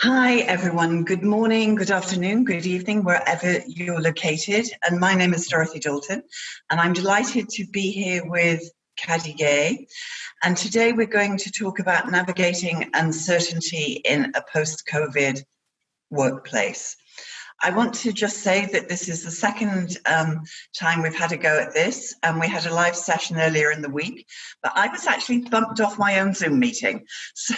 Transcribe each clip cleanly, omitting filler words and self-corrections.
Hi, everyone. Good morning, good afternoon, good evening, wherever you're located. And my name is Dorothy Dalton, and I'm delighted to be here with Caddy Gaye. And today we're going to talk about navigating uncertainty in a post-COVID workplace. I want to just say that this is the second time we've had a go at this, and we had a live session earlier in the week, but I was actually bumped off my own Zoom meeting. So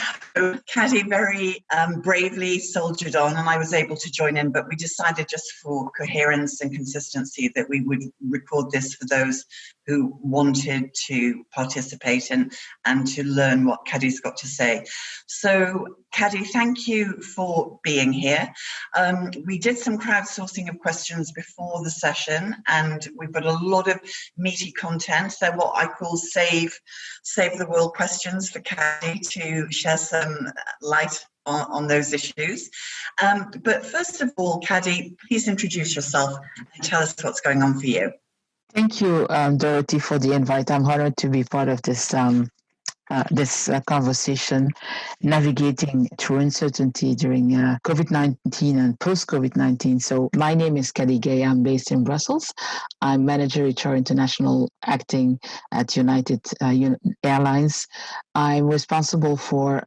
Caddy very bravely soldiered on, and I was able to join in, but we decided just for coherence and consistency that we would record this for those who wanted to participate and to learn what Caddy's got to say. So Caddy, thank you for being here. We did some crowdsourcing of questions before the session, and we've got a lot of meaty content. They're what I call save the world questions for Caddy to share some light on those issues. But first of all, Caddy, please introduce yourself and tell us what's going on for you. Thank you, Dorothy, for the invite. I'm honored to be part of this conversation, navigating through uncertainty during COVID-19 and post-COVID-19. So my name is Khady Gaye. I'm based in Brussels. I'm Manager HR International Acting at United Airlines. I'm responsible for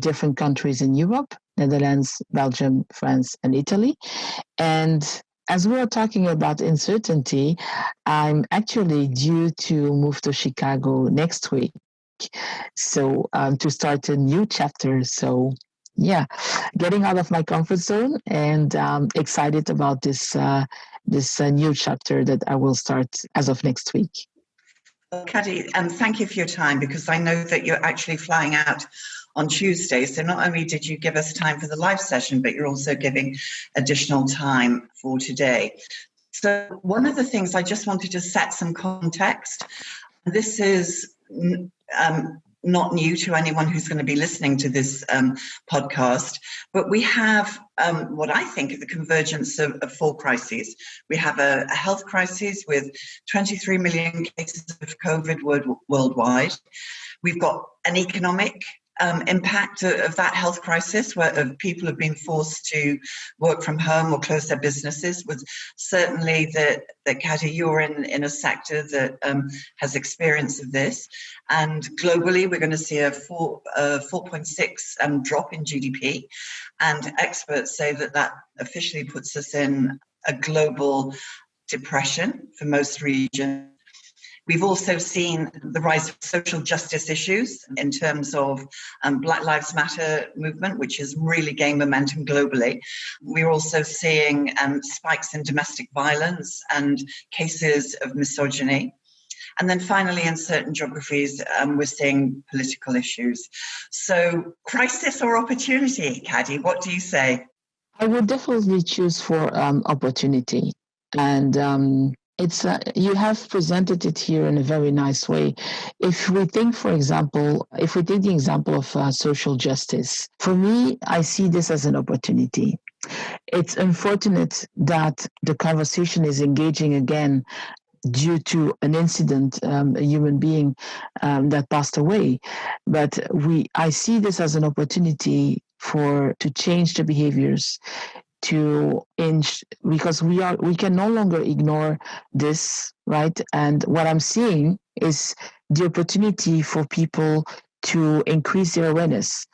different countries in Europe, Netherlands, Belgium, France, and Italy. And as we are talking about uncertainty, I'm actually due to move to Chicago next week. So to start a new chapter. So yeah, getting out of my comfort zone and excited about this new chapter that I will start as of next week. Well, Caddy, thank you for your time, because I know that you're actually flying out on Tuesday. So not only did you give us time for the live session, but you're also giving additional time for today. So one of the things I just wanted to set some context. This is not new to anyone who's going to be listening to this podcast, but we have what I think are the convergence of four crises. We have a health crisis with 23 million cases of COVID worldwide. We've got an economic impact of that health crisis, where people have been forced to work from home or close their businesses. With certainly that Caddy, you're in a sector that has experience of this, and globally we're going to see a 4.6 drop in GDP, and experts say that officially puts us in a global depression for most regions. We've also seen the rise of social justice issues in terms of Black Lives Matter movement, which has really gained momentum globally. We're also seeing spikes in domestic violence and cases of misogyny. And then finally, in certain geographies, we're seeing political issues. So crisis or opportunity, Caddy, what do you say? I would definitely choose for opportunity. And it's you have presented it here in a very nice way. If we think, for example, if we take the example of social justice, for me, I see this as an opportunity. It's unfortunate that the conversation is engaging again due to an incident, a human being that passed away. But I see this as an opportunity to change the behaviors, because we can no longer ignore this, right? And what I'm seeing is the opportunity for people to increase their awareness.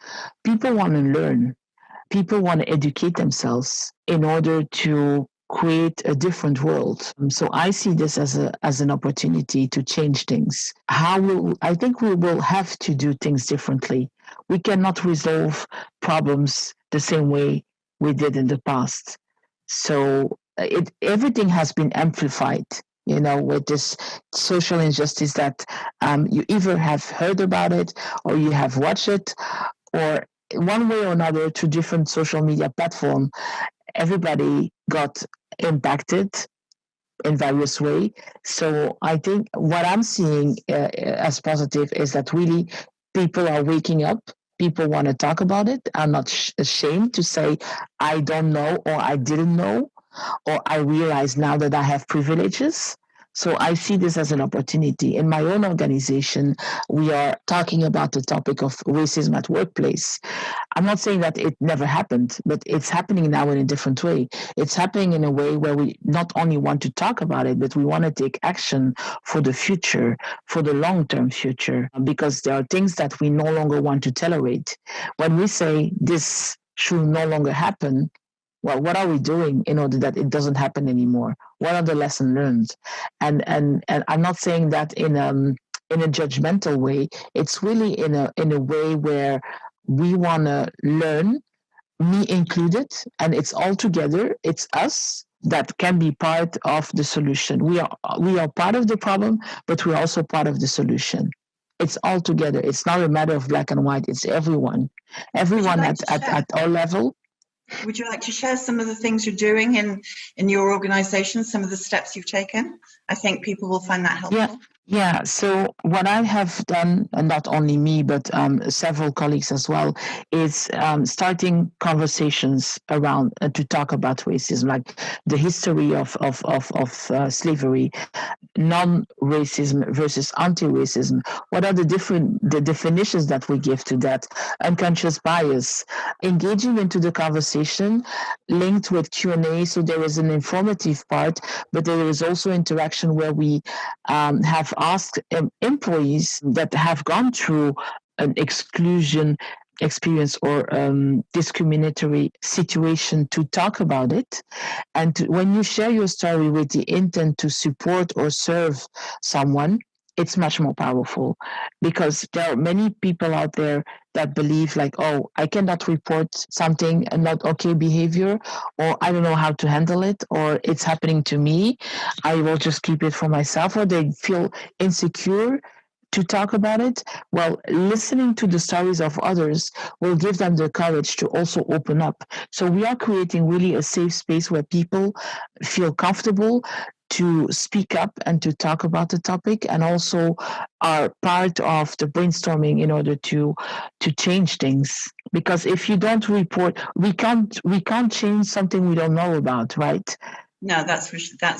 People want to learn. People want to educate themselves in order to create a different world. So I see this as an opportunity to change things. I think we will have to do things differently. We cannot resolve problems the same way we did in the past. So everything has been amplified, with this social injustice that you either have heard about it or you have watched it, or one way or another through different social media platforms. Everybody got impacted in various ways. So I think what I'm seeing as positive is that really people are waking up. People want to talk about it. I'm not ashamed to say I don't know, or I didn't know, or I realize now that I have privileges. So I see this as an opportunity. In my own organization, we are talking about the topic of racism at workplace. I'm not saying that it never happened, but it's happening now in a different way. It's happening in a way where we not only want to talk about it, but we want to take action for the future, for the long-term future, because there are things that we no longer want to tolerate. When we say this should no longer happen, well, what are we doing in order that it doesn't happen anymore? What are the lessons learned? And I'm not saying that in a judgmental way. It's really in a way where we want to learn, me included, and it's all together. It's us that can be part of the solution. We are part of the problem, but we're also part of the solution. It's all together. It's not a matter of black and white. It's everyone, everyone at our level. Would you like to share some of the things you're doing in your organization, some of the steps you've taken? I think people will find that helpful. Yeah. So what I have done, and not only me, but several colleagues as well, is starting conversations around to talk about racism, like the history of slavery, non-racism versus anti-racism. What are the definitions that we give to that? Unconscious bias, engaging into the conversation, linked with Q&A. So there is an informative part, but there is also interaction where we have asked employees that have gone through an exclusion experience or discriminatory situation to talk about it. And when you share your story with the intent to support or serve someone, it's much more powerful, because there are many people out there that believe like, oh, I cannot report something and not okay behavior, or I don't know how to handle it, or it's happening to me, I will just keep it for myself, or they feel insecure to talk about it. Well, listening to the stories of others will give them the courage to also open up. So we are creating really a safe space where people feel comfortable to speak up and to talk about the topic, and also are part of the brainstorming in order to change things. Because if you don't report, we can't change something we don't know about, right? No, that's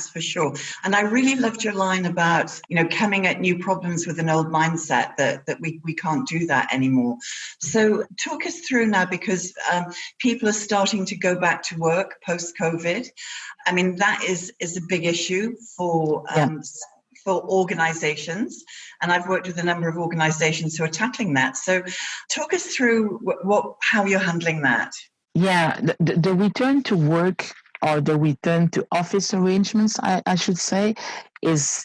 for sure. And I really loved your line about, coming at new problems with an old mindset, that we can't do that anymore. So talk us through now, because people are starting to go back to work post-COVID. I mean, that is a big issue for organizations. And I've worked with a number of organizations who are tackling that. So talk us through how you're handling that. Yeah, the return to work, or the return to office arrangements, I should say, is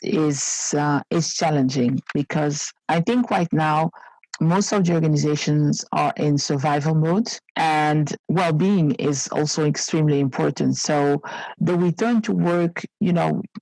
challenging, because I think right now most of the organizations are in survival mode, and well-being is also extremely important. So the return to work,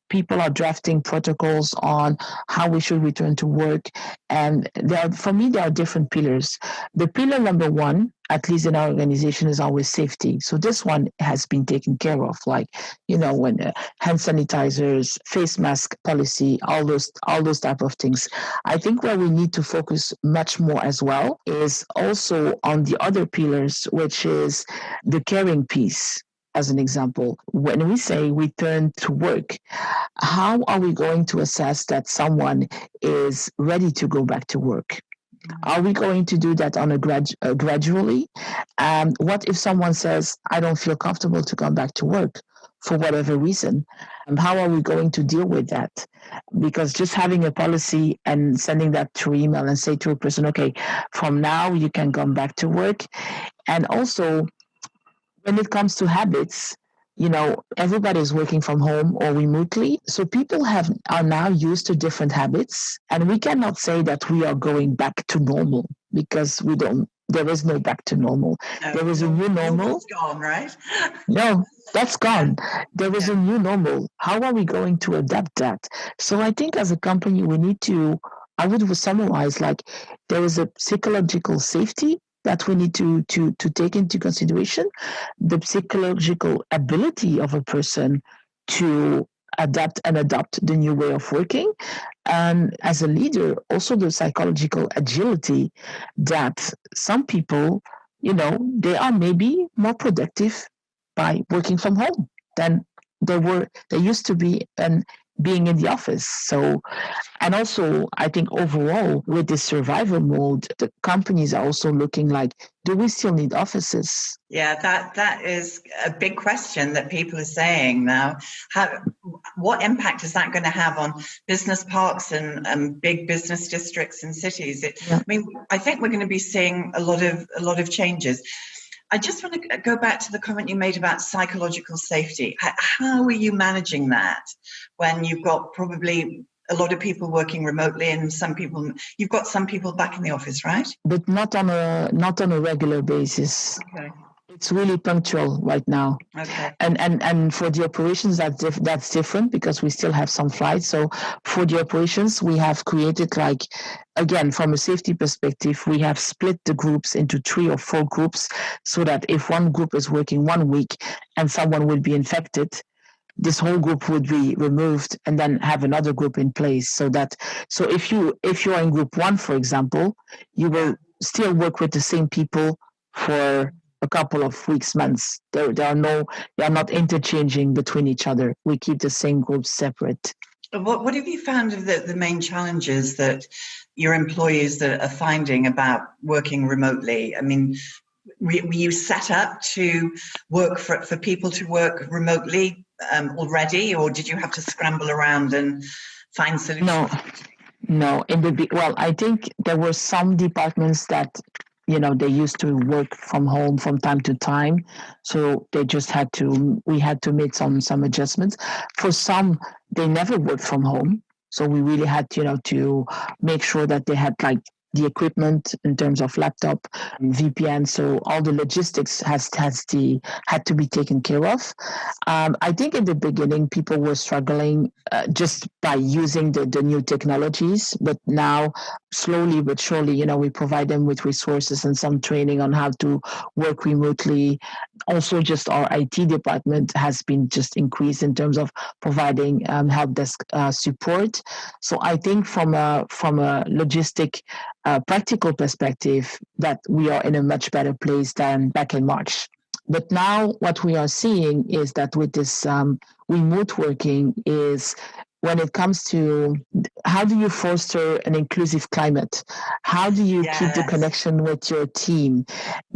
people are drafting protocols on how we should return to work, and for me there are different pillars. The pillar number one, at least in our organization, is always safety. So this one has been taken care of, like, when hand sanitizers, face mask policy, all those type of things. I think where we need to focus much more as well is also on the other pillars, which is the caring piece. As an example, when we say return to work, how are we going to assess that someone is ready to go back to work? Are we going to do that on a gradually? What if someone says, I don't feel comfortable to come back to work for whatever reason? How are we going to deal with that? Because just having a policy and sending that through email and say to a person, okay, from now you can come back to work. And also, when it comes to habits, everybody's working from home or remotely. So people are now used to different habits. And we cannot say that we are going back to normal, because there is no back to normal. No, there is a new normal. Normal's gone, right? No, that's gone. There is a new normal. How are we going to adapt that? So I think as a company, we need to, I would summarize, like, there is a psychological safety that we need to take into consideration, the psychological ability of a person to adapt and adopt the new way of working. And as a leader, also the psychological agility that some people, they are maybe more productive by working from home than they used to be. And being in the office. So, and also, I think overall, with this survival mode, the companies are also looking like, do we still need offices? Yeah, that is a big question that people are saying now. What impact is that going to have on business parks and big business districts and cities? I mean, I think we're going to be seeing a lot of changes. I just want to go back to the comment you made about psychological safety. How are you managing that when you've got probably a lot of people working remotely and you've got some people back in the office, right? But not on a regular basis. Okay. It's really punctual right now. Okay. And for the operations, that's different because we still have some flights. So for the operations, we have created, like, again, from a safety perspective, we have split the groups into 3 or 4 groups so that if one group is working 1 week and someone will be infected, this whole group would be removed and then have another group in place. So if you're in group 1, for example, you will still work with the same people for a couple of weeks, months. They are not interchanging between each other. We keep the same groups separate. What have you found of the main challenges that your employees are finding about working remotely? I mean, were you set up to work for people to work remotely already, or did you have to scramble around and find solutions? No. I think there were some departments that, they used to work from home from time to time. So we had to make some adjustments. For some, they never worked from home. So we really had, to make sure that they had, like, the equipment in terms of laptop, VPN. So all the logistics had to be taken care of. I think in the beginning, people were struggling just by using the new technologies. But now, slowly but surely, we provide them with resources and some training on how to work remotely. Also, just our IT department has been just increased in terms of providing help desk support. So I think from a logistic practical perspective, that we are in a much better place than back in March. But now what we are seeing is that with this remote working is when it comes to how do you foster an inclusive climate? How do you keep the connection with your team?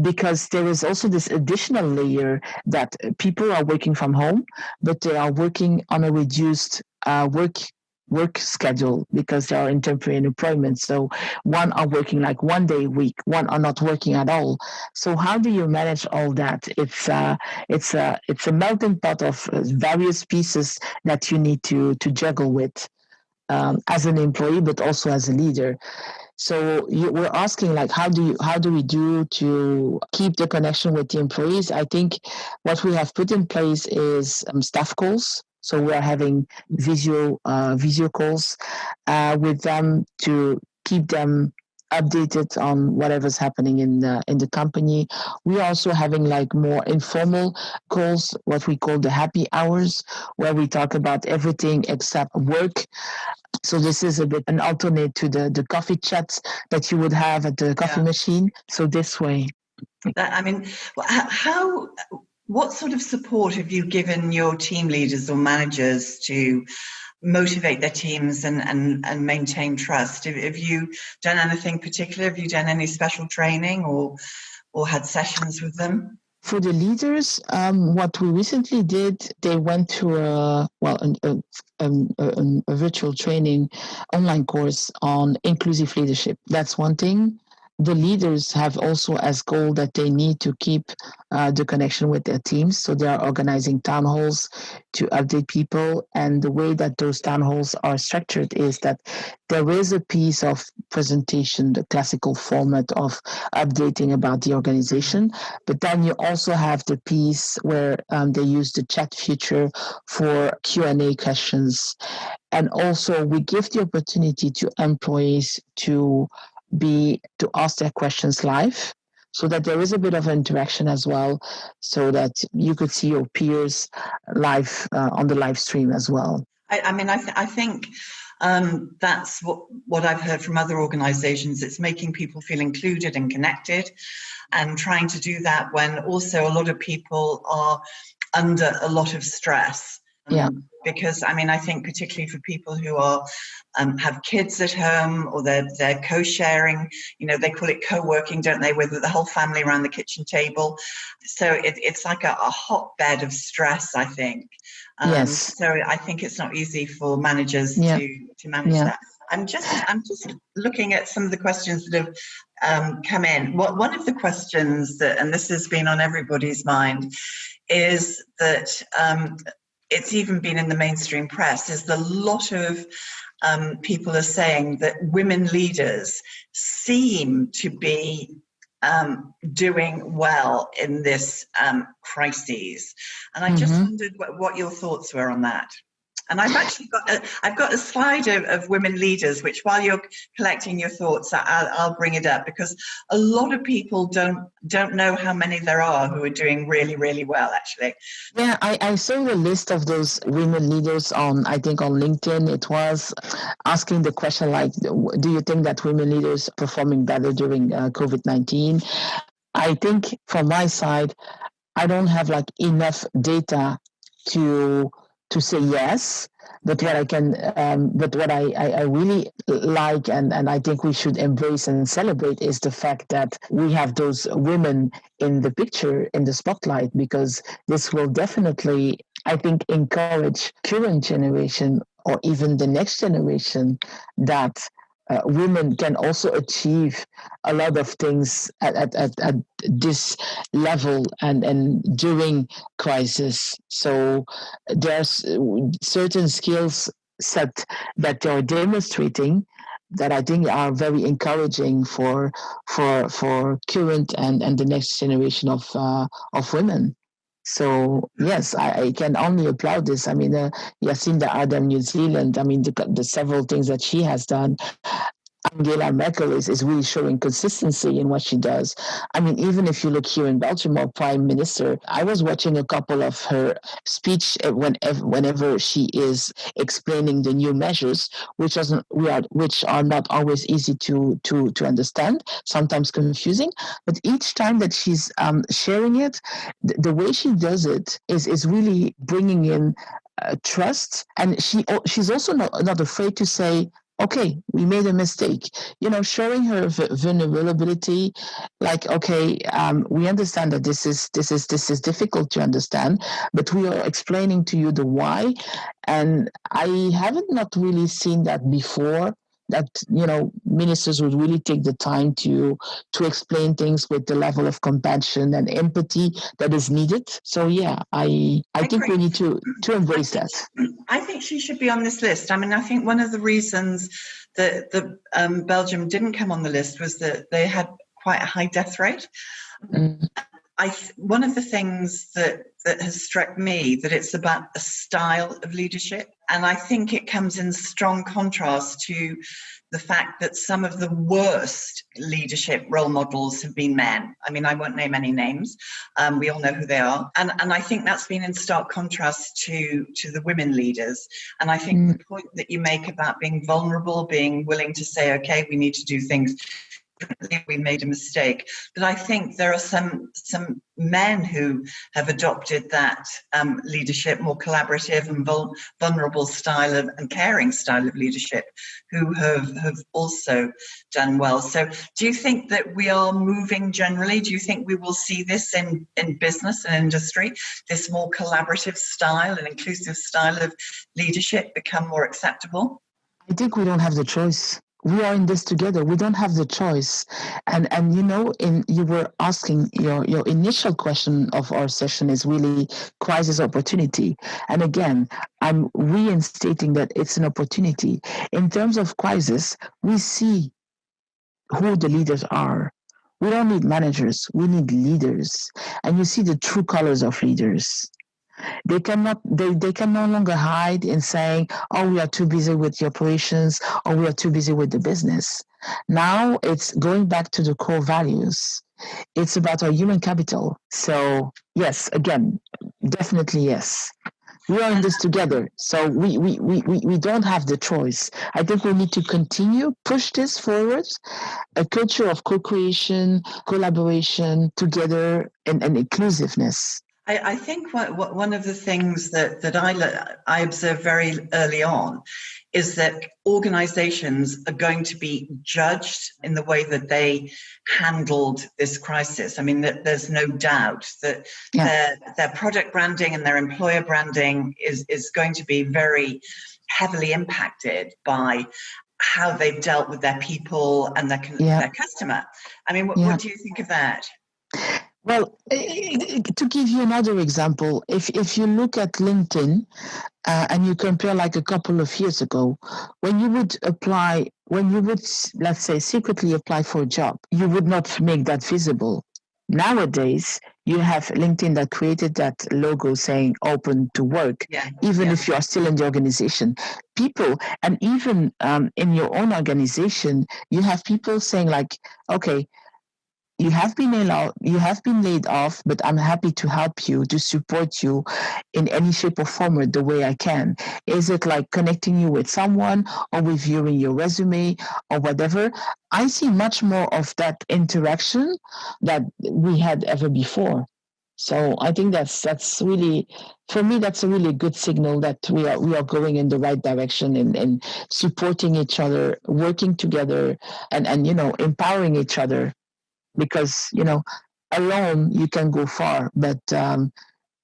Because there is also this additional layer that people are working from home, but they are working on a reduced work schedule because they are in temporary employment. So one are working like 1 day a week, one are not working at all. So how do you manage all that? It's a melting pot of various pieces that you need to juggle with as an employee, but also as a leader. So we're asking, like, how do we do to keep the connection with the employees? I think what we have put in place is staff calls. So we are having video calls with them to keep them updated on whatever's happening in the company. We are also having, like, more informal calls, what we call the happy hours, where we talk about everything except work. So this is a bit an alternate to the coffee chats that you would have at the coffee machine. So this way. What sort of support have you given your team leaders or managers to motivate their teams and maintain trust? Have you done anything particular? Have you done any special training or had sessions with them? For the leaders, what we recently did, they went to a virtual training online course on inclusive leadership. That's one thing. The leaders have also as goal that they need to keep the connection with their teams. So they are organizing town halls to update people. And the way that those town halls are structured is that there is a piece of presentation, the classical format of updating about the organization. But then you also have the piece where they use the chat feature for Q&A questions. And also we give the opportunity to employees to ask their questions live, so that there is a bit of interaction as well, so that you could see your peers live on the live stream as well. I think that's what I've heard from other organizations. It's making people feel included and connected, and trying to do that when also a lot of people are under a lot of stress. Yeah. Because I mean, I think particularly for people who are have kids at home, or they're co-sharing, you know, they call it co-working, don't they, with the whole family around the kitchen table. So it's like a hotbed of stress, I think. Yes. So I think it's not easy for managers Yeah. to manage Yeah. that. I'm just looking at some of the questions that have come in. One of the questions that, and this has been on everybody's mind, is that it's even been in the mainstream press, is the lot of people are saying that women leaders seem to be doing well in this crisis. And I just wondered what your thoughts were on that. And I've actually got a slide of women leaders, which while you're collecting your thoughts, I'll bring it up, because a lot of people don't know how many there are who are doing really, really well, actually. Yeah, I saw the list of those women leaders I think on LinkedIn. It was asking the question like, do you think that women leaders are performing better during COVID-19? I think from my side, I don't have like enough data to say yes. But what I can, but what I really like, and I think we should embrace and celebrate, is the fact that we have those women in the picture, in the spotlight, because this will definitely, I think, encourage current generation or even the next generation that women can also achieve a lot of things at this level and during crisis. So there's certain skills set that they're demonstrating that I think are very encouraging for current and the next generation of women. So yes, I can only applaud this. I mean, Jacinda Ardern, New Zealand. I mean, the several things that she has done. Angela Merkel is really showing consistency in what she does. I mean, even if you look here in Belgium, our prime minister, I was watching a couple of her speech whenever she is explaining the new measures, which are not always easy to understand, sometimes confusing. But each time that she's sharing it, the way she does it is really bringing in trust, and she's also not afraid to say, okay, we made a mistake. Showing her vulnerability, like, okay, we understand that this is difficult to understand, but we are explaining to you the why. And I haven't not really seen that before, that ministers would really take the time to explain things with the level of compassion and empathy that is needed. So yeah, I think we need to embrace that. I think she should be on this list. I mean, I think one of the reasons that Belgium didn't come on the list was that they had quite a high death rate. One of the things that has struck me, that it's about a style of leadership. And I think it comes in strong contrast to the fact that some of the worst leadership role models have been men. I mean, I won't name any names. We all know who they are. And I think that's been in stark contrast to the women leaders. And I think the point that you make about being vulnerable, being willing to say, okay, we need to do things, we made a mistake. But I think there are some men who have adopted that leadership, more collaborative and vulnerable style of and caring style of leadership, who have also done well. So do you think that we are moving generally? Do you think we will see this in business and industry, this more collaborative style and inclusive style of leadership become more acceptable? I think we don't have the choice. We are in this together. We don't have the choice. And you were asking, your initial question of our session is really crisis opportunity. And again, I'm reinstating that it's an opportunity. In terms of crisis, we see who the leaders are. We don't need managers. We need leaders. And you see the true colors of leaders. They can no longer hide in saying, oh, we are too busy with the operations, or we are too busy with the business. Now it's going back to the core values. It's about our human capital. So yes, again, definitely yes. We are in this together. So we don't have the choice. I think we need to continue, push this forward, a culture of co-creation, collaboration, together, and inclusiveness. I think one of the things that I observed very early on is that organizations are going to be judged in the way that they handled this crisis. I mean, there's no doubt that their product branding and their employer branding is going to be very heavily impacted by how they've dealt with their people and their customer. I mean, what do you think of that? Well, to give you another example, if you look at LinkedIn and you compare like a couple of years ago, when you would, let's say, secretly apply for a job, you would not make that visible. Nowadays, you have LinkedIn that created that logo saying open to work, even if you are still in the organization. People, and even in your own organization, you have people saying like, okay, you have been laid off, but I'm happy to help you, to support you in any shape or form or the way I can. Is it like connecting you with someone or reviewing your resume or whatever? I see much more of that interaction that we had ever before. So I think that's really, for me, that's a really good signal that we are going in the right direction and supporting each other, working together, and empowering each other. Because alone you can go far, but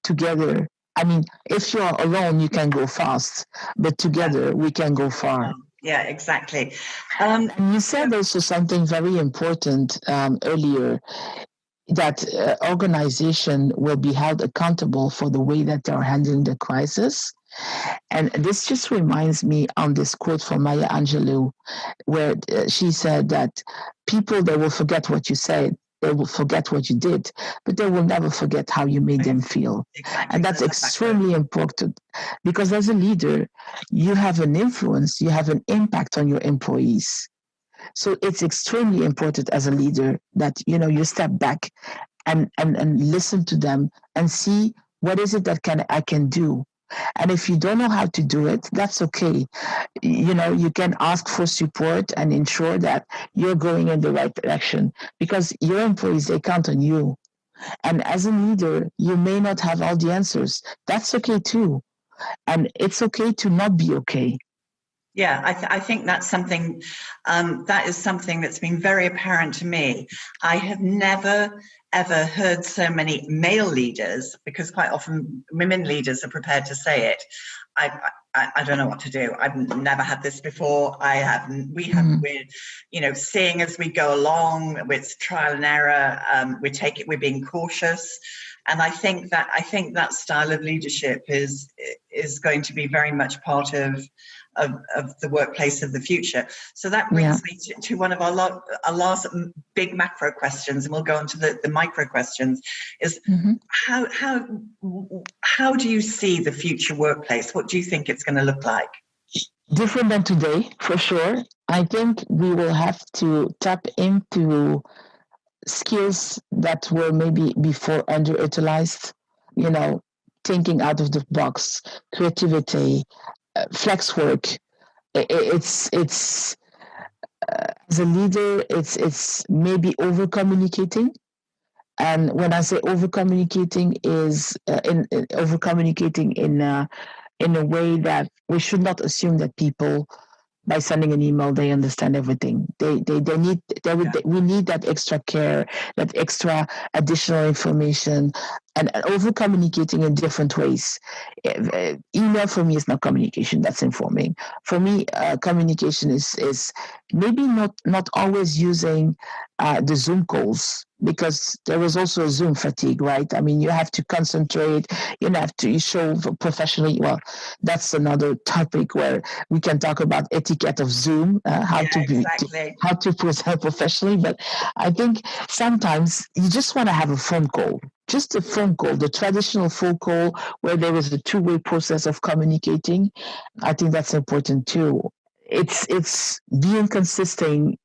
together, I mean, if you're alone you can go fast, but together we can go far. Yeah, exactly. And you said also something very important earlier, that organization will be held accountable for the way that they're handling the crisis. And this just reminds me on this quote from Maya Angelou, where she said that people, they will forget what you said, they will forget what you did, but they will never forget how you made them feel. Exactly. And that's extremely important, because as a leader, you have an influence, you have an impact on your employees. So it's extremely important as a leader that, you step back and listen to them and see what is it that I can do. And if you don't know how to do it, that's okay. You can ask for support and ensure that you're going in the right direction, because your employees, they count on you. And as a leader, you may not have all the answers. That's okay too. And it's okay to not be okay. Yeah, I think that's something, that is something that's been very apparent to me. I have never, ever heard so many male leaders, because quite often women leaders are prepared to say it. I don't know what to do. I've never had this before. We're seeing as we go along, with trial and error, we're being cautious. And I think that style of leadership is going to be very much part of the workplace of the future. So that brings me to one of our last big macro questions, and we'll go on to the micro questions, is how do you see the future workplace? What do you think it's going to look like? Different than today, for sure. I think we will have to tap into skills that were maybe before underutilized, thinking out of the box, creativity, flex work. It's as a leader, it's maybe over communicating. And when I say over communicating, is over communicating in a way that we should not assume that people, by sending an email, they understand everything. We need that extra care, that extra additional information, and over communicating in different ways. Email for me is not communication, that's informing. For me, communication is maybe not always using the Zoom calls, because there is also a Zoom fatigue, right? I mean, you have to concentrate, you have to show professionally. Well, that's another topic where we can talk about etiquette of Zoom, how to present professionally. But I think sometimes you just want to have a phone call. Just a phone call, the traditional phone call where there is a two-way process of communicating. I think that's important too. It's being consistent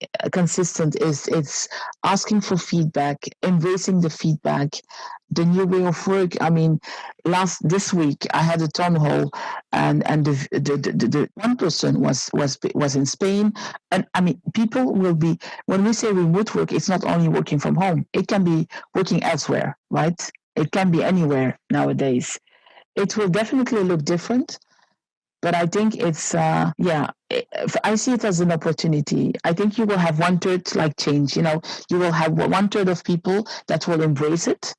is it's asking for feedback, embracing the feedback, the new way of work. I mean, this week I had a town hall, and the one person was in Spain, and I mean, people will be, when we say remote work, it's not only working from home, it can be working elsewhere, right? It can be anywhere nowadays. It will definitely look different, but I think it's, I see it as an opportunity. I think you will have one third like change. You will have one third of people that will embrace it,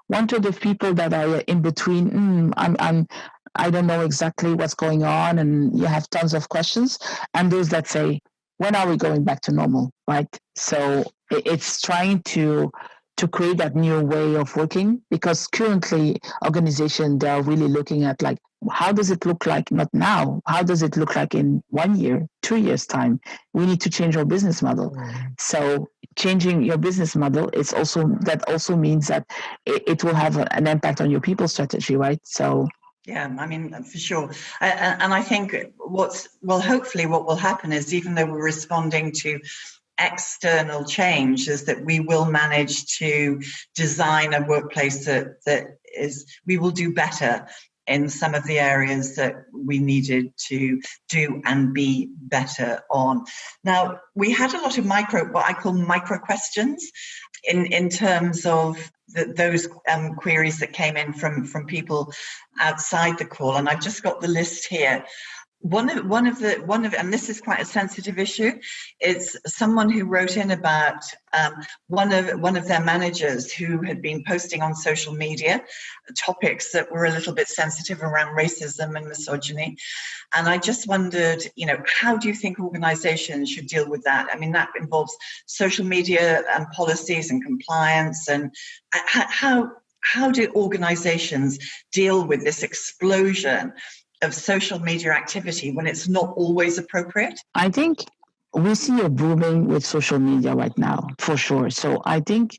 one third of people that are in between. I don't know exactly what's going on, and you have tons of questions. And those that say, when are we going back to normal? Right. So it's trying to create that new way of working, because currently organizations, they are really looking at like, how does it look like not now? How does it look like in 1 year, 2 years time? We need to change our business model. So changing your business model, that also means that it will have an impact on your people strategy, right? So yeah, I mean, for sure. And I think hopefully what will happen is, even though we're responding to external change, is that we will manage to design a workplace we will do better in some of the areas that we needed to do and be better on. Now, we had a lot of what I call micro questions in terms of those queries that came in from people outside the call, and I've just got the list here. One of, and this is quite a sensitive issue. It's someone who wrote in about one of their managers who had been posting on social media topics that were a little bit sensitive around racism and misogyny. And I just wondered, how do you think organizations should deal with that? I mean, that involves social media and policies and compliance. And how do organizations deal with this explosion of social media activity when it's not always appropriate? I think we see a booming with social media right now, for sure. So I think,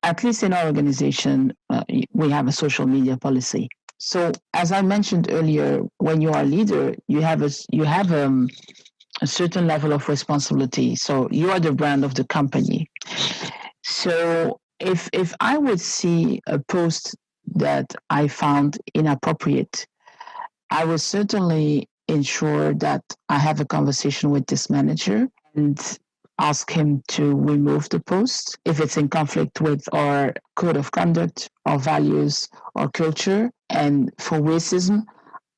at least in our organization, we have a social media policy. So as I mentioned earlier, when you are a leader, you have a certain level of responsibility. So you are the brand of the company. So if I would see a post that I found inappropriate, I will certainly ensure that I have a conversation with this manager and ask him to remove the post if it's in conflict with our code of conduct, our values, our culture. And for racism,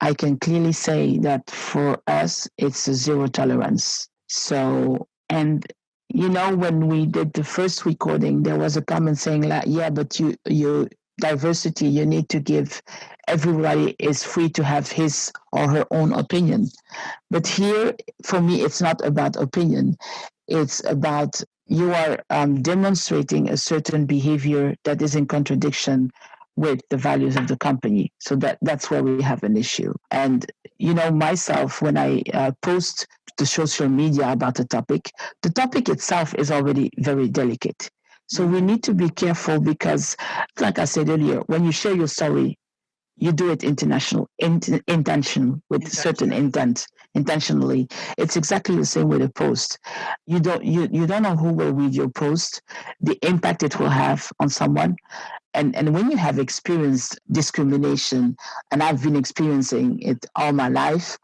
I can clearly say that for us, it's a zero tolerance. So, and when we did the first recording, there was a comment saying like, yeah, but you diversity, you need to give, everybody is free to have his or her own opinion. But here, for me, it's not about opinion. It's about you are demonstrating a certain behavior that is in contradiction with the values of the company. So that's where we have an issue. And, myself, when I post to social media about the topic itself is already very delicate. So we need to be careful because, like I said earlier, when you share your story, you do it intention with certain intent, intentionally. It's exactly the same with a post. You don't know who will read your post, the impact it will have on someone. And when you have experienced discrimination, and I've been experiencing it all my life,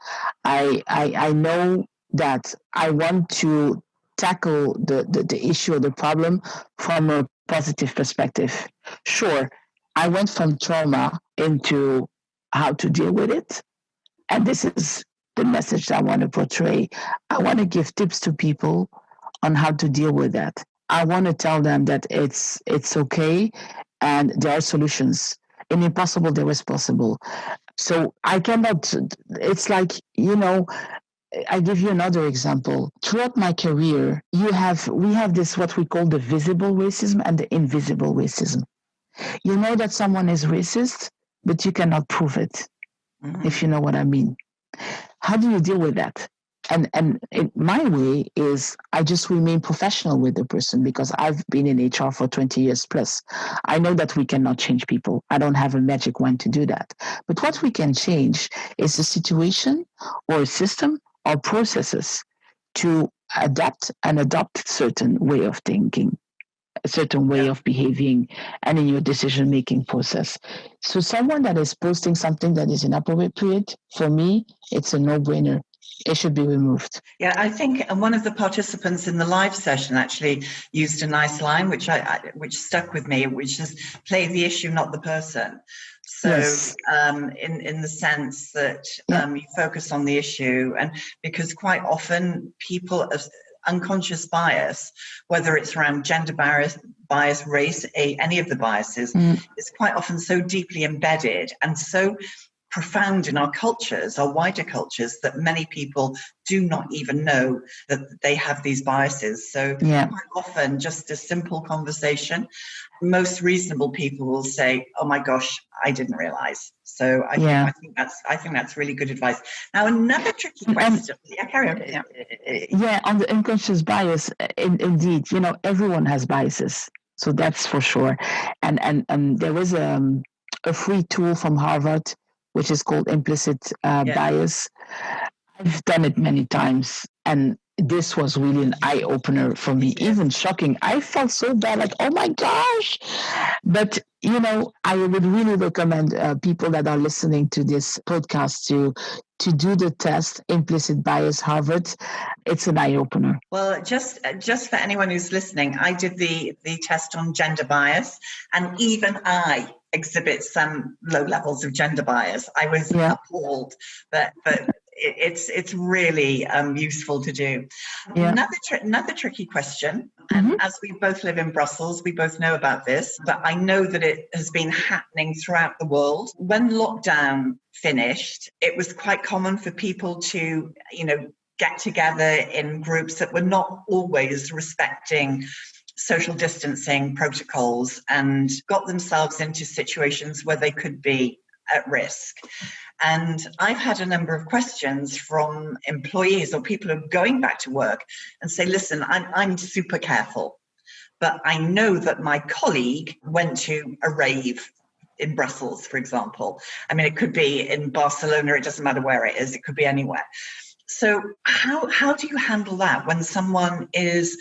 I know that I want to tackle the issue or the problem from a positive perspective. Sure, I went from trauma into how to deal with it. And this is the message that I want to portray. I want to give tips to people on how to deal with that. I want to tell them that it's okay and there are solutions. In impossible, there is possible. So I cannot, it's like, I give you another example. Throughout my career, we have this, what we call the visible racism and the invisible racism. You know that someone is racist, but you cannot prove it, if you know what I mean. How do you deal with that? And my way is I just remain professional with the person because I've been in HR for 20 years plus. I know that we cannot change people. I don't have a magic wand to do that. But what we can change is a situation or a system or processes to adapt and adopt certain way of thinking, a certain way of behaving, and in your decision-making process. So someone that is posting something that is inappropriate, for me, it's a no-brainer. it should be removed. Yeah, I think one of the participants in the live session actually used a nice line, which stuck with me, which is play the issue, not the person. So Yes. in the sense that you focus on the issue, and because quite often people unconscious bias, whether it's around gender bias, race, any of the biases, is quite often so deeply embedded and so profound in our cultures, our wider cultures, that many people do not even know that they have these biases. So quite often, just a simple conversation, most reasonable people will say, "Oh my gosh, I didn't realize." So I think that's really good advice. Now, another tricky question. Carry on. On the unconscious bias, indeed, everyone has biases. So that's for sure. And there was a free tool from Harvard, which is called Implicit Bias. I've done it many times, and this was really an eye-opener for me, even shocking. I felt so bad, like, oh my gosh. But, I would really recommend people that are listening to this podcast to do the test, Implicit Bias Harvard. It's an eye-opener. Well, just for anyone who's listening, I did the test on gender bias, and even I exhibit some low levels of gender bias. I was appalled, but it's really useful to do. Another tricky question, and as we both live in Brussels, we both know about this, but I know that it has been happening throughout the world. When lockdown finished, it was quite common for people to, get together in groups that were not always respecting social distancing protocols and got themselves into situations where they could be at risk. And I've had a number of questions from employees or people who are going back to work and say, listen, I'm super careful, but I know that my colleague went to a rave in Brussels, for example. I mean, it could be in Barcelona, it doesn't matter where it is, it could be anywhere. So how do you handle that when someone is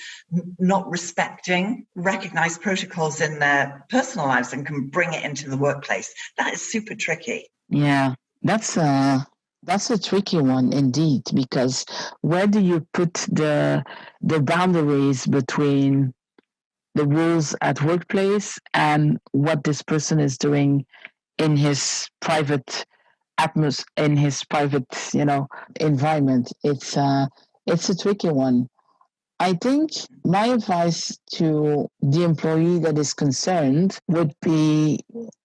not respecting recognized protocols in their personal lives and can bring it into the workplace? That is super tricky. Yeah, that's a tricky one indeed, because where do you put the boundaries between the rules at workplace and what this person is doing in his private in his private, environment? It's a tricky one. I think my advice to the employee that is concerned would be,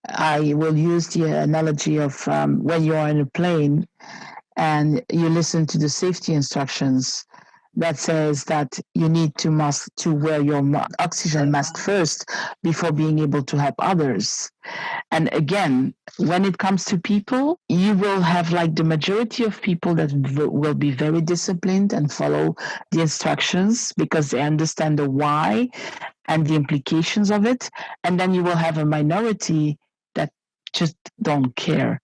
I will use the analogy of when you are in a plane and you listen to the safety instructions that says that you need to wear your oxygen mask first before being able to help others. And again, when it comes to people, you will have like the majority of people that will be very disciplined and follow the instructions because they understand the why and the implications of it. And then you will have a minority that just don't care.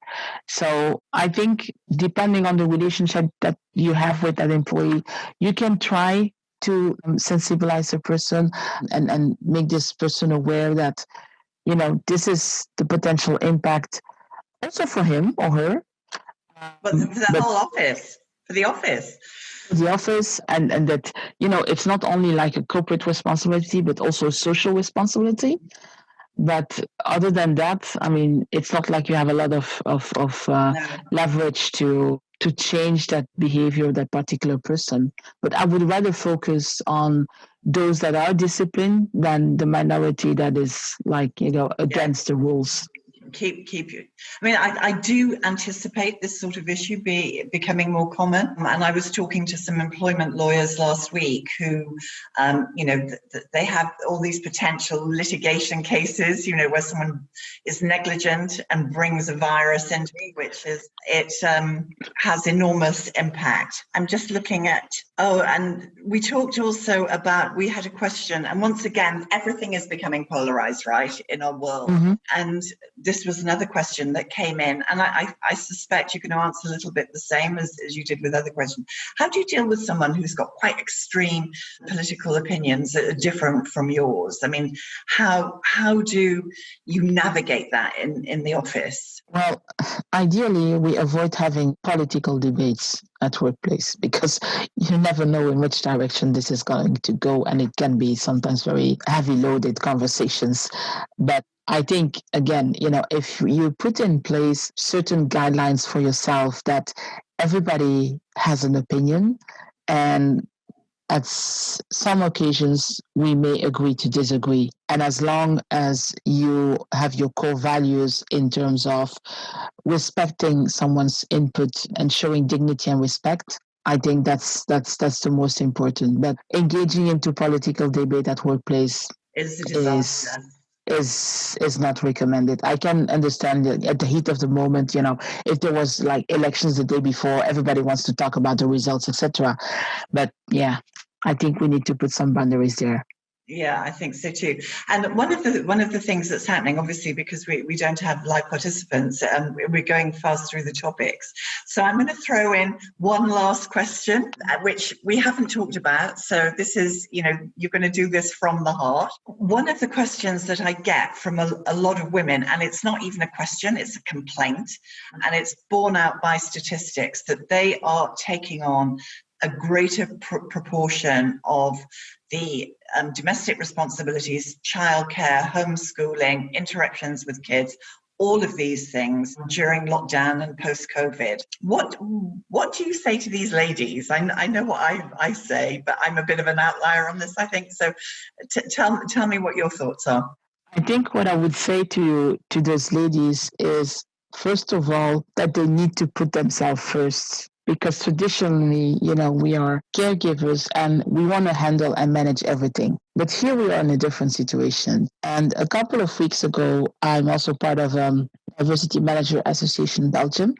So I think depending on the relationship that you have with that employee, you can try to sensibilize a person and make this person aware that, this is the potential impact also for him or her. But for the whole office, for the office. The office, and that, it's not only like a corporate responsibility, but also a social responsibility. But other than that, I mean, it's not like you have a lot of leverage to change that behavior of that particular person. But I would rather focus on those that are disciplined than the minority that is like, against the rules. Keep you. I mean, I do anticipate this sort of issue becoming more common. And I was talking to some employment lawyers last week who, they have all these potential litigation cases, where someone is negligent and brings a virus into which has enormous impact. I'm just looking at, and we talked also about, we had a question, and once again, everything is becoming polarized, right, in our world. Mm-hmm. And this was another question that came in, and I suspect you're going to answer a little bit the same as you did with other questions. How do you deal with someone who's got quite extreme political opinions that are different from yours? I mean, how do you navigate that in the office? Well, ideally, we avoid having political debates at workplace because you never know in which direction this is going to go, and it can be sometimes very heavy loaded conversations. But I think, again, if you put in place certain guidelines for yourself that everybody has an opinion, and at some occasions, we may agree to disagree. And as long as you have your core values in terms of respecting someone's input and showing dignity and respect, I think that's the most important. But engaging into political debate at workplace Is a is disaster. is not recommended. I can understand that at the heat of the moment, if there was like elections the day before, everybody wants to talk about the results, etc. But yeah, I think we need to put some boundaries there. Yeah, I think so too. And one of the things that's happening, obviously, because we don't have live participants, we're going fast through the topics. So I'm going to throw in one last question, which we haven't talked about. So this is, you're going to do this from the heart. One of the questions that I get from a lot of women, and it's not even a question, it's a complaint, and it's borne out by statistics that they are taking on a greater proportion of the domestic responsibilities, childcare, homeschooling, interactions with kids, all of these things during lockdown and post-COVID. What do you say to these ladies? I know what I say, but I'm a bit of an outlier on this, I think. So tell me what your thoughts are. I think what I would say to those ladies is, first of all, that they need to put themselves first. Because traditionally, we are caregivers and we want to handle and manage everything. But here we are in a different situation. And a couple of weeks ago, I'm also part of Diversity Manager Association in Belgium.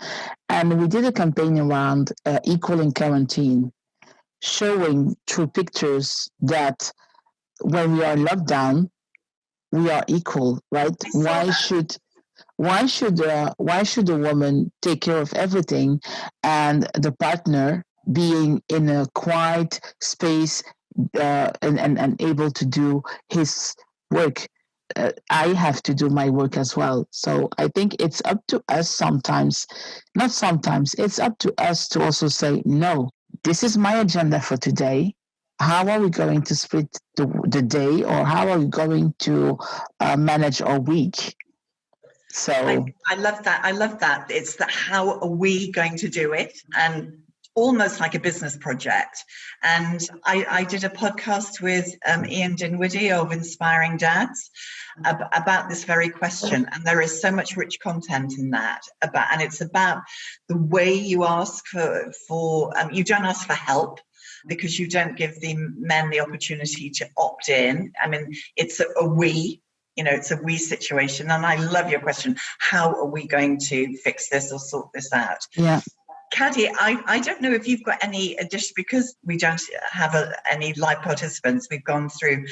And we did a campaign around equal in quarantine, showing through pictures that when we are locked down, we are equal, right? Why should a woman take care of everything and the partner being in a quiet space and able to do his work? I have to do my work as well. So I think it's up to us sometimes, not sometimes, it's up to us to also say, no, this is my agenda for today. How are we going to split the day, or how are we going to manage our week? So I love that. I love that. It's that how are we going to do it? And almost like a business project. And I did a podcast with Ian Dinwiddie of Inspiring Dads about this very question. And there is so much rich content in that and it's about the way you ask for you don't ask for help, because you don't give the men the opportunity to opt in. I mean, it's a we. It's a we situation. And I love your question. How are we going to fix this or sort this out? Yeah. Caddy, I don't know if you've got any addition, because we don't have any live participants. We've gone through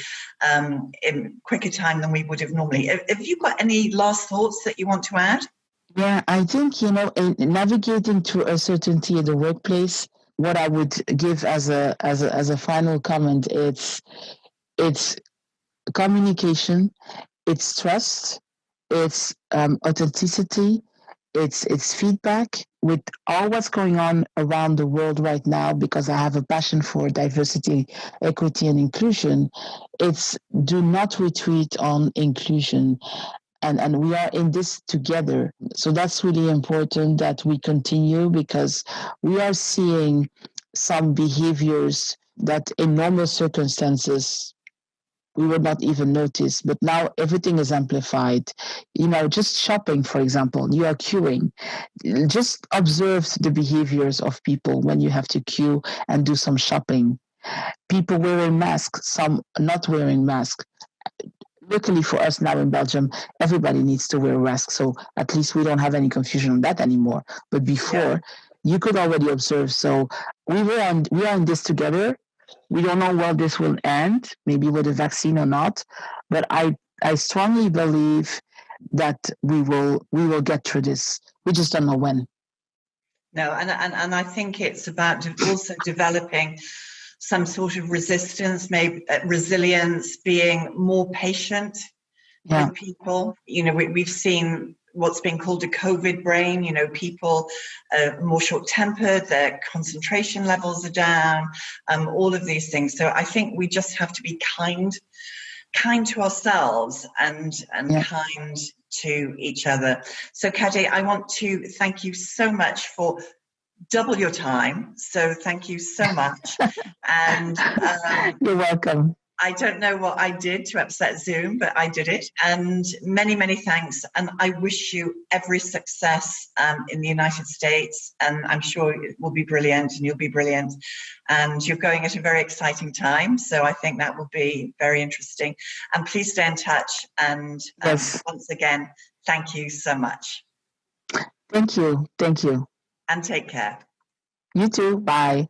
in quicker time than we would have normally. Have you got any last thoughts that you want to add? Yeah, I think, in navigating through uncertainty in the workplace, what I would give as a final comment, it's communication, it's trust, it's authenticity, it's feedback. With all what's going on around the world right now, because I have a passion for diversity, equity, and inclusion, it's do not retreat on inclusion. And we are in this together. So that's really important that we continue, because we are seeing some behaviors that in normal circumstances we would not even notice, but now everything is amplified. Just shopping, for example, you are queuing. Just observe the behaviors of people when you have to queue and do some shopping. People wearing masks, some not wearing masks. Luckily for us now in Belgium, everybody needs to wear a mask, so at least we don't have any confusion on that anymore. But before, you could already observe. So we are in this together. We don't know where this will end, maybe with a vaccine or not, but I strongly believe that we will get through this. We just don't know when. No, and I think it's about also developing some sort of resistance, maybe resilience, being more patient with people. We've seen what's being called a COVID brain. You know, people are more short-tempered, their concentration levels are down, all of these things. So I think we just have to be kind to ourselves and kind to each other. So Caddy, I want to thank you so much for double your time. So thank you so much. And you're welcome. I don't know what I did to upset Zoom, but I did it. And many, many thanks. And I wish you every success in the United States. And I'm sure it will be brilliant and you'll be brilliant. And you're going at a very exciting time. So I think that will be very interesting. And please stay in touch. And yes. Once again, thank you so much. Thank you. Thank you. And take care. You too. Bye.